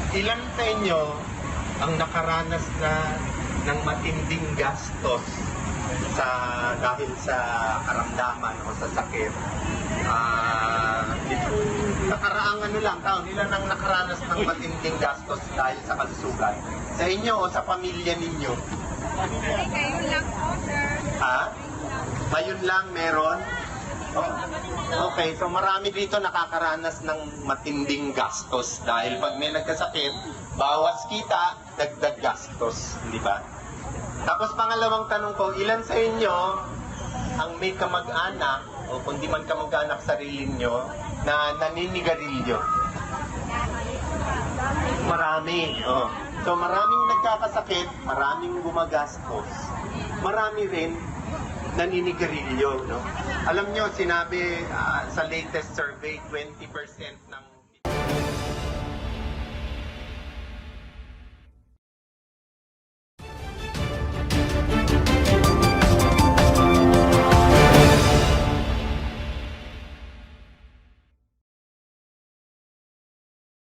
Ilan sa inyo ang nakaranas na ng matinding gastos dahil sa karamdaman o sa sakit? Nakaraang taon, ilan ang nakaranas ng matinding gastos dahil sa kalusugan? Sa inyo o sa pamilya ninyo? Ngayon lang po, sir. Ha? Ngayon lang meron? Okay, so marami dito nakakaranas ng matinding gastos dahil pag may nagkasakit, bawas kita, dagdag gastos, di ba? Tapos pangalawang tanong ko, ilan sa inyo ang may kamag-anak o kundi man kamag-anak sarili nyo na naninigarilyo? Marami. Oh. So maraming nagkakasakit, maraming gumagastos, marami rin naninigarilyo. No? Alam nyo, sinabi sa latest survey, 20% ng